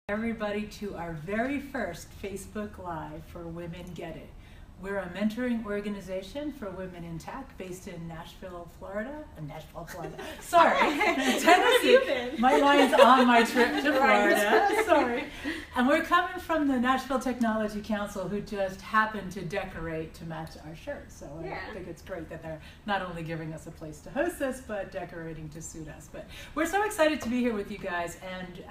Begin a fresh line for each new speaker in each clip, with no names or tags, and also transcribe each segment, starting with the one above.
Everybody to our very first Facebook Live for Women Get It. We're a mentoring organization for women in tech based in Nashville, Florida. Sorry, Tennessee.
Where have you been?
My mind's on my trip to Florida. Sorry. And we're coming from the Nashville Technology Council, who just happened to decorate to match our shirts. So I think it's great that they're not only giving us a place to host us, but decorating to suit us. But we're so excited to be here with you guys. And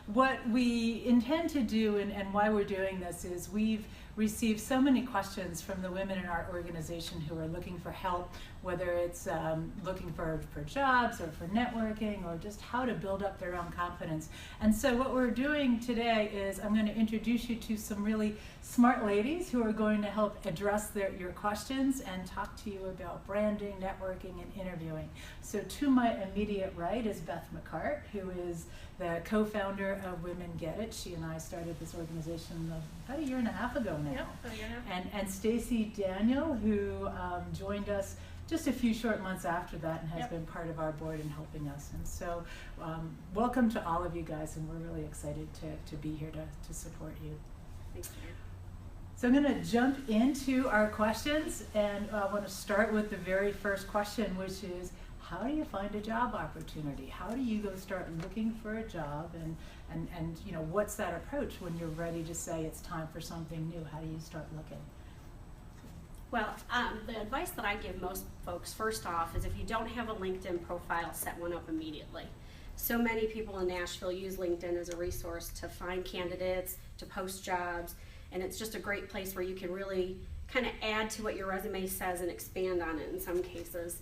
what we intend to do and why we're doing this is we've received so many questions from the women in our organization who are looking for help, whether it's looking for jobs or for networking or just how to build up their own confidence. And so what we're doing today is I'm going to introduce you to some really smart ladies who are going to help address your questions and talk to you about branding, networking, and interviewing. So to my immediate right is Beth McCart, who is the co-founder of Women Get It. She and I started this organization about a year and a half ago now.
Yep, about a year and a half.
And Stacy Daniel, who joined us just a few short months after that and has been part of our board and helping us. And so welcome to all of you guys, and we're really excited to be here to support you.
Thanks, Karen.
So I'm going to jump into our questions, and I want to start with the very first question, which is, how do you find a job opportunity? How do you go start looking for a job, and you know, what's that approach when you're ready to say it's time for something new? How do you start looking?
Well, the advice that I give most folks, first off, is if you don't have a LinkedIn profile, set one up immediately. So many people in Nashville use LinkedIn as a resource to find candidates, to post jobs, and it's just a great place where you can really kind of add to what your resume says and expand on it in some cases.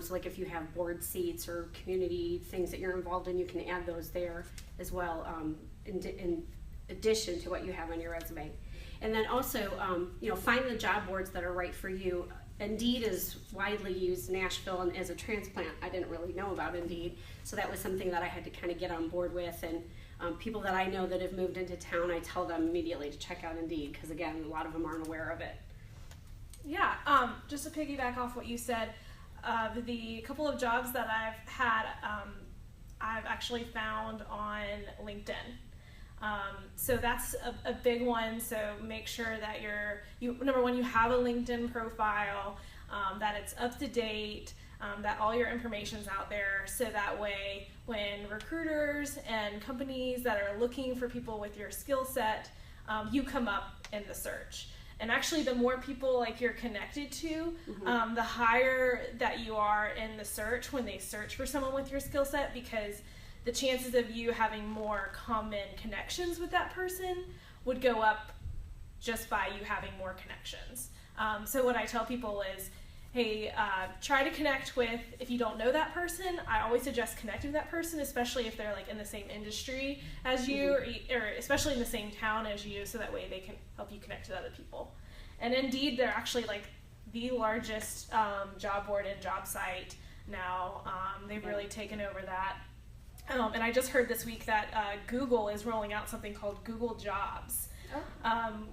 So like if you have board seats or community things that you're involved in, you can add those there as well, in addition to what you have on your resume. And then also, find the job boards that are right for you. Indeed is widely used in Nashville, and as a transplant, I didn't really know about Indeed. So that was something that I had to kind of get on board with. And people that I know that have moved into town, I tell them immediately to check out Indeed, because again, a lot of them aren't aware of it.
Yeah, just to piggyback off what you said, the couple of jobs that I've had, I've actually found on LinkedIn. So that's a big one. So make sure that number one, you have a LinkedIn profile, that it's up to date, that all your information's out there. So that way, when recruiters and companies that are looking for people with your skill set, you come up in the search. And actually, the more people like you're connected to, the higher that you are in the search when they search for someone with your skill set, because the chances of you having more common connections with that person would go up just by you having more connections. So what I tell people is, hey, try to connect with, if you don't know that person, I always suggest connecting with that person, especially if they're like in the same industry as you, or especially in the same town as you, so that way they can help you connect with other people. And Indeed, they're actually like the largest job board and job site now. They've really taken over that. And I just heard this week that Google is rolling out something called Google Jobs.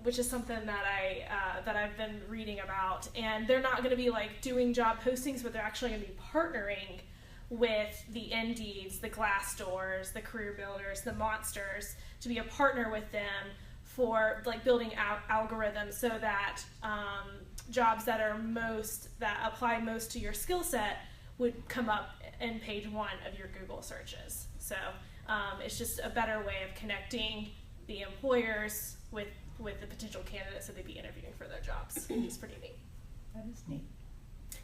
Which is something that I've been reading about, and they're not going to be like doing job postings, but they're actually going to be partnering with the Indeeds, the Glassdoors, the Career Builders, the Monsters, to be a partner with them for like building out algorithms so that jobs that apply most to your skill set would come up in page one of your Google searches. So it's just a better way of connecting the employers with the potential candidates that they'd be interviewing for their jobs. It's pretty neat.
That is neat.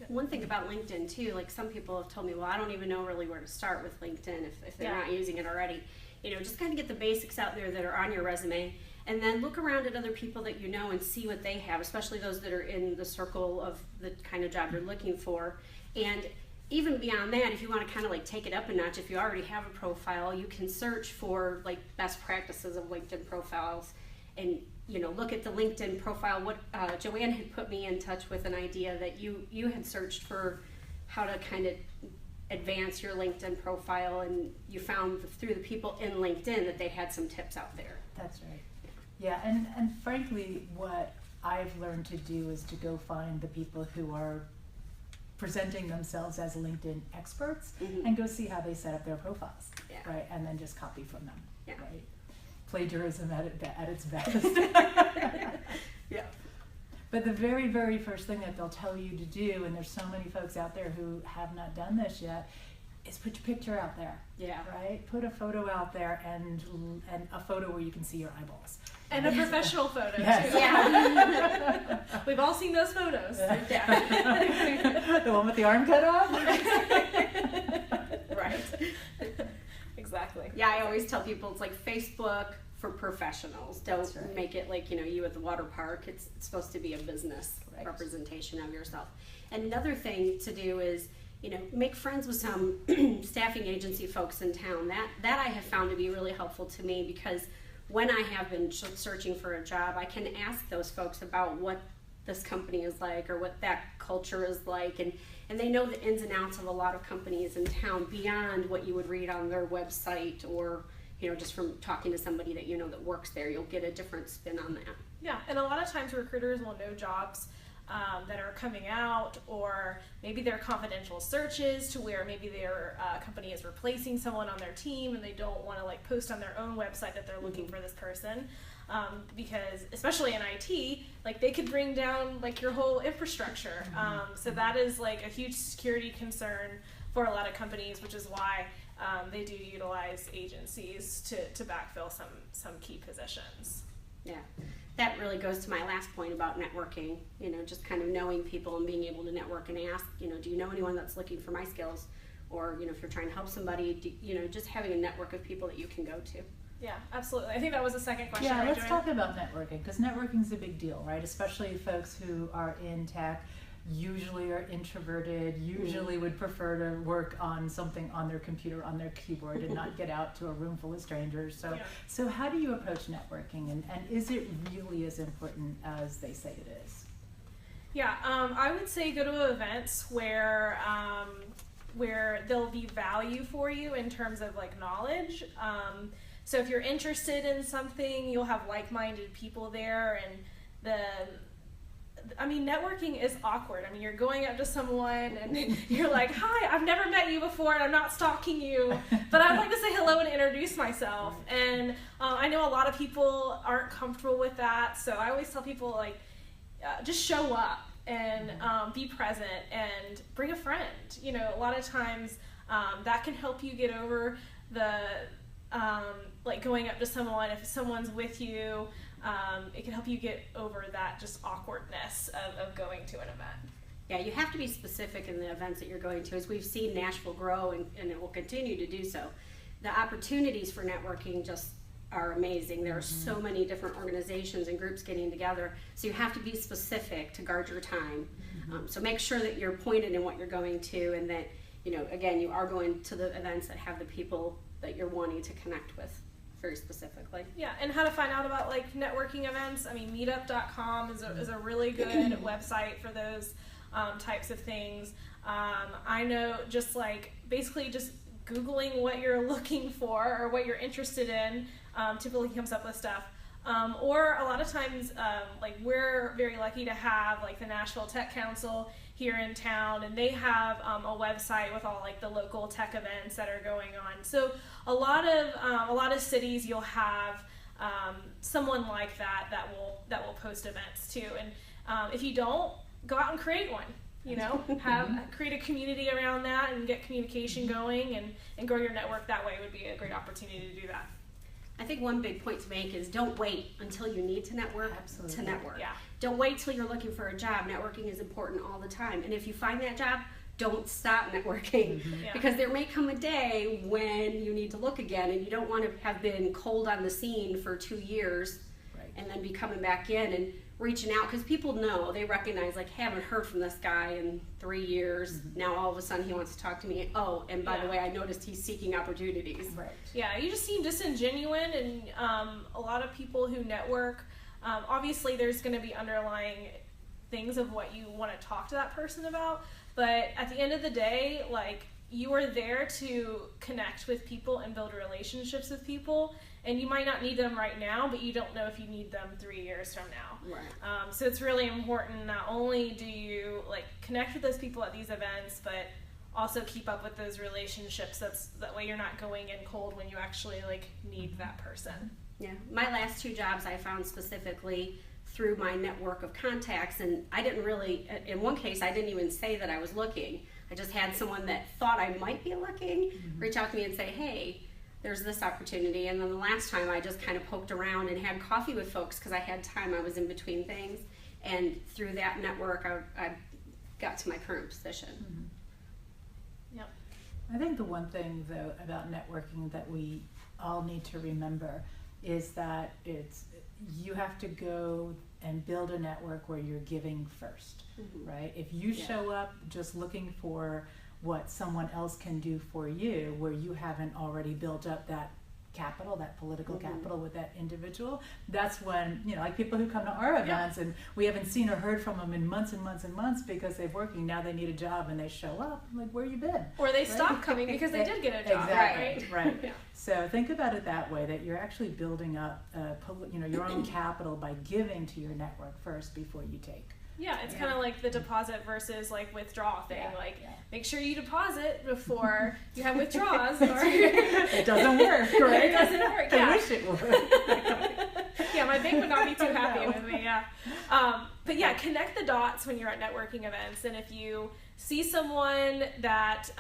One thing about LinkedIn too, like some people have told me, well, I don't even know really where to start with LinkedIn if they're not using it already. Just kind of get the basics out there that are on your resume, and then look around at other people that you know and see what they have, especially those that are in the circle of the kind of job you're looking for. And even beyond that, if you want to kind of like take it up a notch, if you already have a profile, you can search for like best practices of LinkedIn profiles, and look at the LinkedIn profile. What Joanne had put me in touch with an idea that you had searched for how to kind of advance your LinkedIn profile, and you found through the people in LinkedIn that they had some tips out there.
That's right. Yeah, and frankly, what I've learned to do is to go find the people who are presenting themselves as LinkedIn experts and go see how they set up their profiles, right? And then just copy from them, right? plagiarism at its best.
Yeah.
But the very, very first thing that they'll tell you to do, and there's so many folks out there who have not done this yet, is put your picture out there.
Yeah.
Right? Put a photo out there, and a photo where you can see your eyeballs.
And a professional photo,
yes.
too.
Yeah.
We've all seen those photos.
Yeah. The one with the arm cut off?
Right. Exactly.
Yeah, I always tell people it's like Facebook for professionals. Don't
right.
make it like, you at the water park. It's supposed to be a business
Right.
representation of yourself. And another thing to do is, make friends with some staffing agency folks in town. That I have found to be really helpful to me, because when I have been searching for a job, I can ask those folks about what this company is like or what that culture is like, and they know the ins and outs of a lot of companies in town beyond what you would read on their website, or just from talking to somebody that that works there. You'll get a different spin on that.
Yeah, and a lot of times recruiters will know jobs that are coming out, or maybe they're confidential searches to where maybe their company is replacing someone on their team and they don't want to post on their own website that they're looking for this person, because especially in IT, they could bring down your whole infrastructure. So that is a huge security concern for a lot of companies, which is why they do utilize agencies to backfill some key positions.
Yeah, that really goes to my last point about networking, just kind of knowing people and being able to network and ask, do you know anyone that's looking for my skills? Or, if you're trying to help somebody, just having a network of people that you can go to.
Yeah, absolutely. I think that was the second question.
Yeah,
right,
let's
Joanne?
talk about networking, because networking is a big deal, right? Especially folks who are in tech, usually are introverted, usually would prefer to work on something on their computer, on their keyboard, and not get out to a room full of strangers. So how do you approach networking, and is it really as important as they say it is?
Yeah, I would say go to events where there'll be value for you in terms of knowledge. So if you're interested in something, you'll have like-minded people there, and networking is awkward. You're going up to someone and you're like, hi, I've never met you before and I'm not stalking you, but I'd like to say hello and introduce myself. And I know a lot of people aren't comfortable with that, so I always tell people just show up and be present and bring a friend. A lot of times that can help you get over the going up to someone. If someone's with you, it can help you get over that just awkwardness of going to an event.
Yeah, you have to be specific in the events that you're going to. As we've seen Nashville grow, and it will continue to do so, the opportunities for networking just are amazing. There are so many different organizations and groups getting together, so you have to be specific to guard your time. So make sure that you're pointed in what you're going to, and that, again, you are going to the events that have the people that you're wanting to connect with very specifically.
Yeah, and how to find out about networking events. Meetup.com is a really good website for those types of things. I know just basically just Googling what you're looking for or what you're interested in typically comes up with stuff. Or a lot of times, we're very lucky to have the Nashville Tech Council here in town, and they have a website with all the local tech events that are going on. So a lot of cities, you'll have someone like that will post events too. And if you don't, go out and create one. Create a community around that and get communication going and grow your network that way would be a great opportunity to do that.
I think one big point to make is don't wait until you need to network to network.
Yeah.
Don't wait till you're looking for a job. Networking is important all the time. And if you find that job, don't stop networking.
Yeah.
Because there may come a day when you need to look again, and you don't want to have been cold on the scene for 2 years and then be coming back in and reaching out, because people know, they recognize, haven't heard from this guy in 3 years. Now all of a sudden he wants to talk to me. Oh, and by the way, I noticed he's seeking opportunities.
Right.
Yeah, you just seem disingenuous, and a lot of people who network, obviously there's going to be underlying things of what you want to talk to that person about, but at the end of the day, you are there to connect with people and build relationships with people, and you might not need them right now, but you don't know if you need them 3 years from now.
Right.
So it's really important, not only do you connect with those people at these events, but also keep up with those relationships. That way you're not going in cold when you actually need that person.
Yeah, my last 2 jobs I found specifically through my network of contacts, and I didn't really, in one case I didn't even say that I was looking. I just had someone that thought I might be looking reach out to me and say, hey, there's this opportunity. And then the last time I just kind of poked around and had coffee with folks because I had time, I was in between things, and through that network I got to my current position.
Yep.
I think the one thing though about networking that we all need to remember is that you have to go and build a network where you're giving first, right? If you show up just looking for what someone else can do for you, where you haven't already built up that capital, that political capital with that individual, that's when, like people who come to our events and we haven't seen or heard from them in months and months and months because they've working, now they need a job and they show up, I'm like, where you been?
Or they stop coming because they did get a job,
exactly, right?
Yeah.
So think about it that way, that you're actually building up your own capital by giving to your network first before you take.
Yeah, it's kind of like the deposit versus like withdrawal thing. Make sure you deposit before you have withdrawals. Or
it doesn't work, right?
It doesn't work.
I wish it would.
Yeah, my bank would not be too happy with me. Yeah, but yeah, connect the dots when you're at networking events, and if you see someone that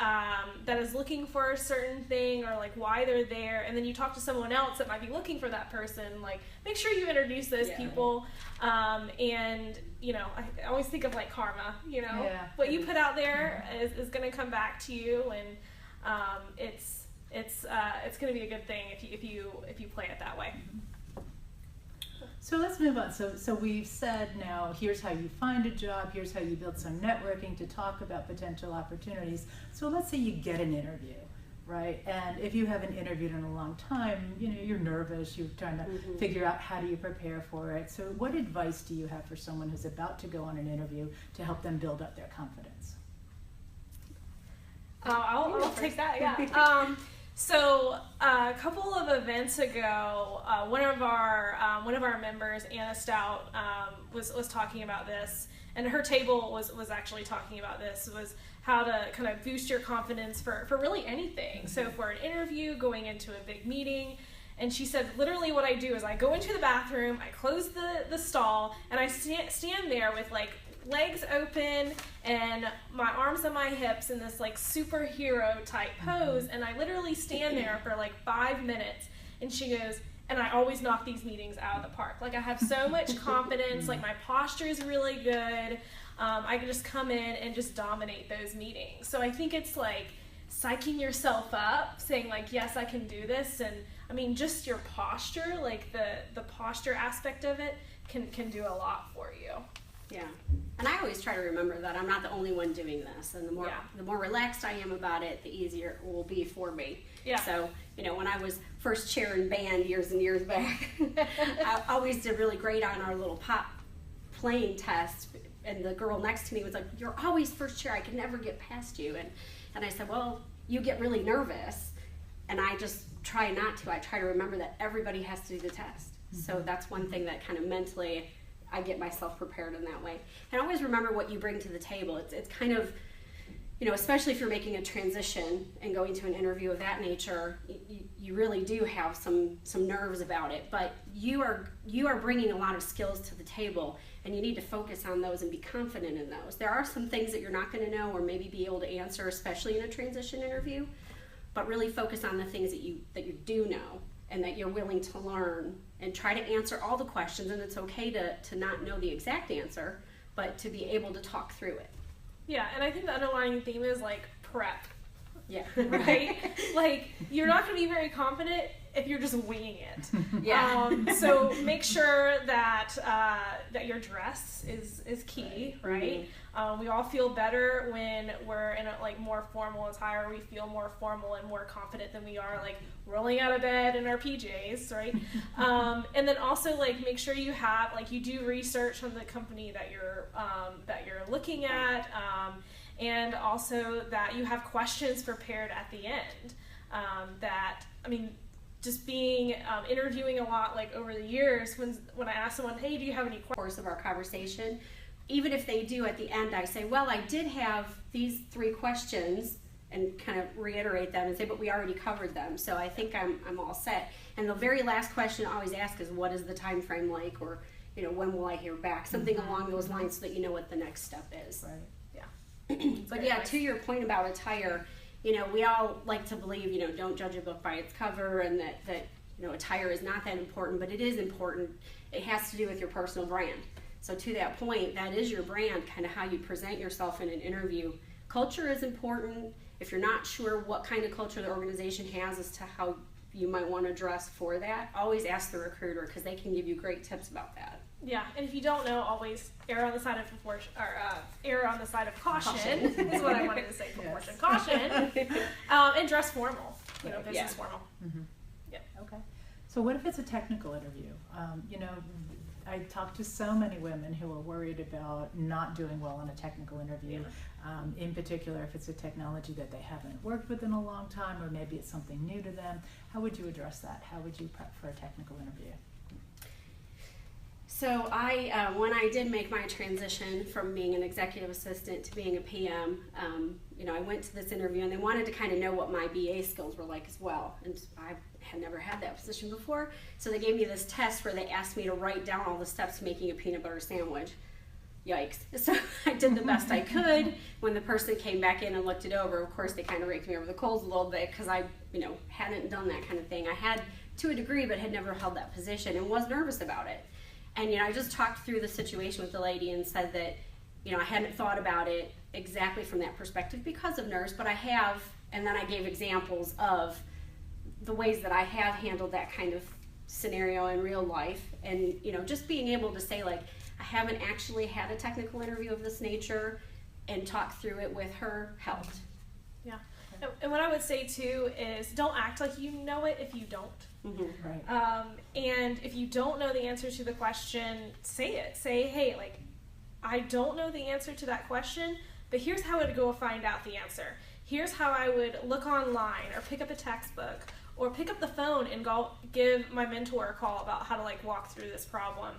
that is looking for a certain thing or like why they're there, and then you talk to someone else that might be looking for that person, like make sure you introduce those people. And I always think of like karma. What you put out there is going to come back to you, and it's going to be a good thing if you play it that way.
So let's move on. So we've said now, here's how you find a job, here's how you build some networking to talk about potential opportunities. So let's say you get an interview, right? And if you haven't interviewed in a long time, you're nervous, you're trying to figure out how do you prepare for it. So what advice do you have for someone who's about to go on an interview to help them build up their confidence?
I'll take that, yeah. So a couple of events ago, one of our members, Anna Stout, was talking about this, and her table was actually talking about this, was how to kind of boost your confidence for really anything. So for an interview, going into a big meeting, and she said literally what I do is I go into the bathroom, I close the stall, and I stand there with like legs open and my arms on my hips in this like superhero type pose, and I literally stand there for like 5 minutes, and she goes, and I always knock these meetings out of the park. Like I have so much confidence, like my posture is really good, I can just come in and just dominate those meetings. So I think it's like psyching yourself up, saying like, yes, I can do this. And I mean, just your posture, like the posture aspect of it can do a lot for you.
Yeah, and I always try to remember that I'm not the only one doing this, and the more relaxed I am about it, the easier it will be for me. Yeah. So, when I was first chair in band years and years back, I always did really great on our little pop playing test, and the girl next to me was like, "You're always first chair, I can never get past you." And I said, "Well, you get really nervous," and I just try not to. I try to remember that everybody has to do the test. So that's one thing that kind of mentally I get myself prepared in that way. And always remember what you bring to the table. It's kind of, especially if you're making a transition and going to an interview of that nature, you really do have some nerves about it. But you are bringing a lot of skills to the table, and you need to focus on those and be confident in those. There are some things that you're not going to know or maybe be able to answer, especially in a transition interview, but really focus on the things that you do know and that you're willing to learn, and try to answer all the questions. And it's okay to not know the exact answer, but to be able to talk through it.
Yeah, and I think the underlying theme is like prep.
Yeah.
Right? Like, you're not going to be very confident if you're just winging it.
Yeah.
So make sure that that your dress is key, right? We all feel better when we're in a more formal attire. We feel more formal and more confident than we are rolling out of bed in our PJs, right? And then also make sure you have you do research on the company that you're looking at, and also that you have questions prepared at the end. Just being interviewing a lot over the years, when I ask someone, hey, do you have any questions?
Course of our conversation, even if they do at the end, I say, well, I did have these 3 questions, and kind of reiterate them and say, but we already covered them, so I think I'm all set. And the very last question I always ask is, what is the time frame like, or when will I hear back? Something along those lines, so that you know what the next step is.
Right.
Yeah. But yeah, to your point about attire, we all like to believe, don't judge a book by its cover, and that attire is not that important, but it is important. It has to do with your personal brand. So to that point, that is your brand, kind of how you present yourself in an interview. Culture is important. If you're not sure what kind of culture the organization has as to how you might want to dress for that, always ask the recruiter, because they can give you great tips about that.
Yeah, and if you don't know, always err on the side of err on the side of caution is what I wanted to say. Proportion, yes. Caution, and dress formal. Business formal.
Mm-hmm. Yeah. Okay. So what if it's a technical interview? I talk to so many women who are worried about not doing well on a technical interview. In particular, if it's a technology that they haven't worked with in a long time, or maybe it's something new to them. How would you address that? How would you prep for a technical interview?
So when I did make my transition from being an executive assistant to being a PM, I went to this interview, and they wanted to kind of know what my BA skills were like as well. And I had never had that position before. So they gave me this test where they asked me to write down all the steps to making a peanut butter sandwich. Yikes. So I did the best I could. When the person came back in and looked it over, of course, they kind of raked me over the coals a little bit, because I, hadn't done that kind of thing. I had to a degree, but had never held that position and was nervous about it. And, I just talked through the situation with the lady and said that, I hadn't thought about it exactly from that perspective because of nerves, but I have, and then I gave examples of the ways that I have handled that kind of scenario in real life. And, just being able to say, like, I haven't actually had a technical interview of this nature, and talk through it with her helped.
Yeah. And what I would say, too, is don't act like you know it if you don't.
Mm-hmm.
Right.
And if you don't know the answer to the question, say it. Say, hey, I don't know the answer to that question, but here's how I would go find out the answer. Here's how I would look online, or pick up a textbook, or pick up the phone and go give my mentor a call about how to walk through this problem.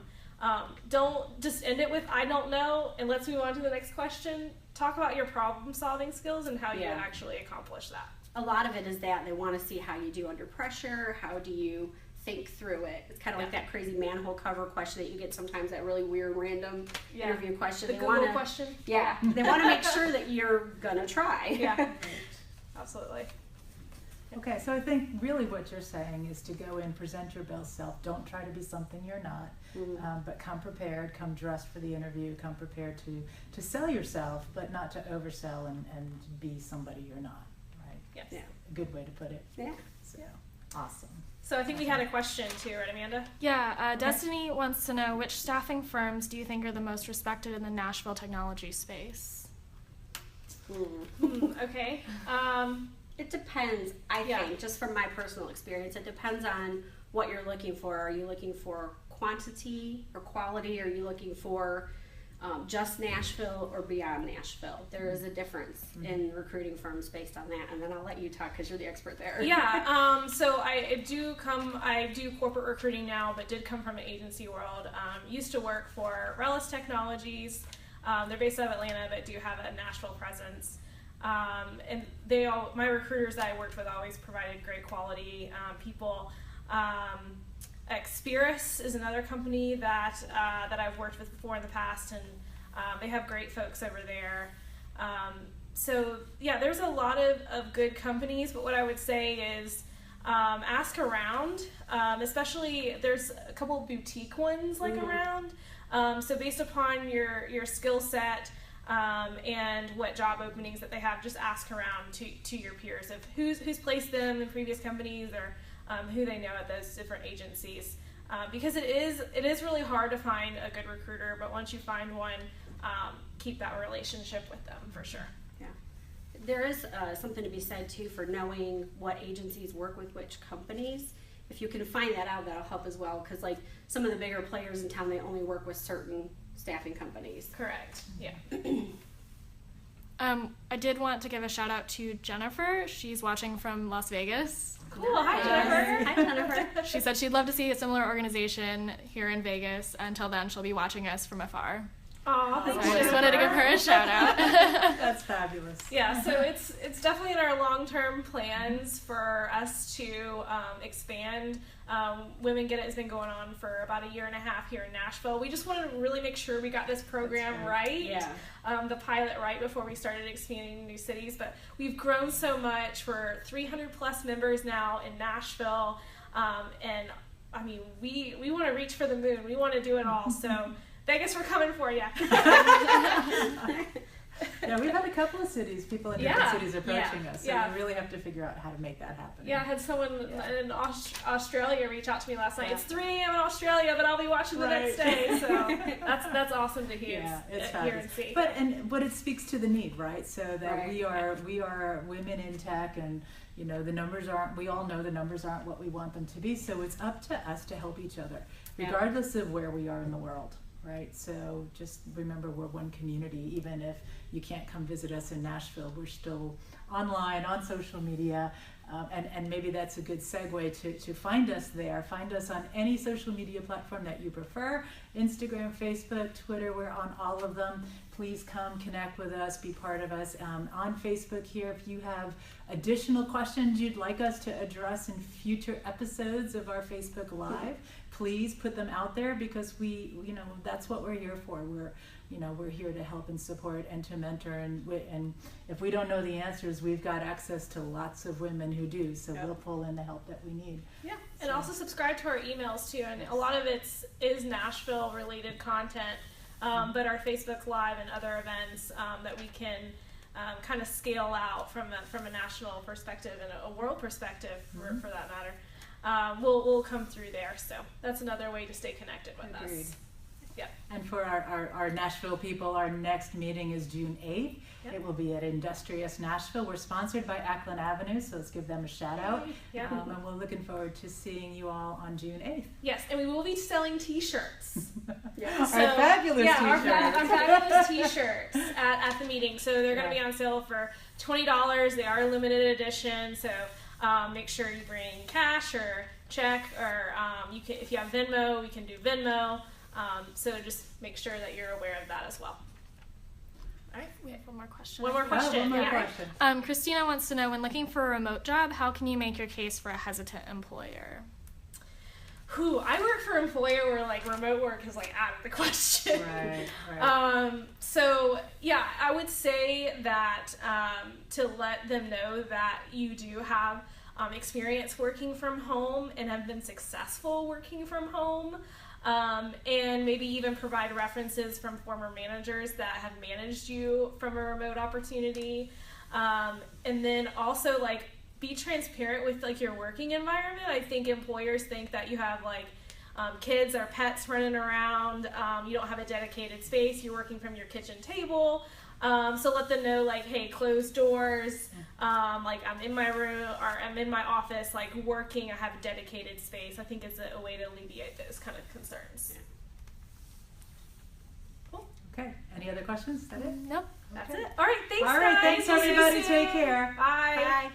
Don't just end it with I don't know and let's move on to the next question. Talk about your problem solving skills and how you would actually accomplish that.
A lot of it is that they want to see how you do under pressure. How do you think through it? It's kind of like that crazy manhole cover question that you get sometimes, that really weird random interview question.
The Google question.
Yeah, they want to make sure that you're gonna try.
Yeah, absolutely.
Okay, so I think really what you're saying is to go in, present your best self. Don't try to be something you're not, but come prepared, come dressed for the interview, come prepared to sell yourself, but not to oversell and be somebody you're not, right?
Yes.
Yeah.
A good way to put it.
Yeah.
So, awesome.
So I think we had a question too, right, Amanda?
Yeah, Destiny wants to know, which staffing firms do you think are the most respected in the Nashville technology space?
Okay.
It depends, I think, just from my personal experience. It depends on what you're looking for. Are you looking for quantity or quality? Are you looking for just Nashville or beyond Nashville? There is a difference in recruiting firms based on that. And then I'll let you talk, because you're the expert there.
Yeah, so I do corporate recruiting now, but did come from an agency world. Used to work for Relish Technologies. They're based out of Atlanta, but do have a Nashville presence. And my recruiters that I worked with always provided great quality people. Experis is another company that I've worked with before in the past, and they have great folks over there. So yeah, there's a lot of good companies, but what I would say is ask around, especially there's a couple of boutique ones around. So based upon your skill set, and what job openings that they have, just ask around to your peers of who's placed them in previous companies, or who they know at those different agencies, because it is really hard to find a good recruiter, but once you find one, keep that relationship with them for sure.
Yeah, there is something to be said too for knowing what agencies work with which companies. If you can find that out, that'll help as well, because some of the bigger players in town, they only work with certain staffing companies.
Correct. Yeah.
I did want to give a shout out to Jennifer. She's watching from Las Vegas.
Cool. Hi, Jennifer.
Hi, Jennifer.
She said she'd love to see a similar organization here in Vegas. Until then, she'll be watching us from afar.
Oh,
So
thanks.
I just wanted to give her a shout out.
That's fabulous.
Yeah, so it's definitely in our long-term plans for us to expand. Women Get It has been going on for about 1.5 years here in Nashville. We just wanted to really make sure we got this program right, the pilot right before we started expanding to new cities. But we've grown so much. We're 300 plus members now in Nashville, and I mean we want to reach for the moon. We want to do it all. So Vegas, we're coming for you.
Yeah, we've had a couple of cities, people in different cities approaching us, so we really have to figure out how to make that happen.
Yeah, I had someone in Australia reach out to me last night. It's 3 a.m. in Australia, but I'll be watching the next day, so that's awesome to hear.
Yeah, it's
hear
fabulous.
and see.
But it speaks to the need, right? So that we are women in tech, and you know the numbers aren't. We all know the numbers aren't what we want them to be. So it's up to us to help each other, regardless of where we are in the world. Right, so just remember we're one community. Even if you can't come visit us in Nashville, we're still online, on social media, and maybe that's a good segue to find us there. Find us on any social media platform that you prefer, Instagram, Facebook, Twitter, we're on all of them. Please come connect with us, be part of us. On Facebook here, if you have additional questions you'd like us to address in future episodes of our Facebook Live, please put them out there, because that's what we're here for. We're here to help and support and to mentor, and if we don't know the answers, we've got access to lots of women who do, so we'll pull in the help that we need.
Yeah, and also subscribe to our emails too, and a lot of it is Nashville related content, but our Facebook Live and other events that we can kind of scale out from a national perspective and a world perspective for that matter. We'll come through there, so that's another way to stay connected with us. Yeah.
And for our Nashville people, our next meeting is June 8th. Yep. It will be at Industrious Nashville. We're sponsored by Ackland Avenue, so let's give them a shout out.
Yeah.
And we're looking forward to seeing you all on June 8th.
Yes, and we will be selling t-shirts.
Our fabulous t-shirts.
Our fabulous t-shirts at the meeting. So they're going to be on sale for $20. They are limited edition, so make sure you bring cash or check, or if you have Venmo, we can do Venmo. So just make sure that you're aware of that as well.
All right, we have one more question.
One more question.
Christina wants to know, when looking for a remote job, how can you make your case for a hesitant employer?
I work for an employer where remote work is out of the question.
Right.
So yeah, I would say that to let them know that you do have experience working from home and have been successful working from home. And maybe even provide references from former managers that have managed you from a remote opportunity. And then also be transparent with your working environment. I think employers think that you have kids or pets running around, you don't have a dedicated space, you're working from your kitchen table. So let them know hey, closed doors, I'm in my room or I'm in my office working, I have a dedicated space. I think it's a way to alleviate those kind of concerns. Cool.
Okay, any other questions? Is that it?
Nope.
That's it. All right, thanks
All right,
guys.
thanks everybody. Take care.
Bye.
Bye.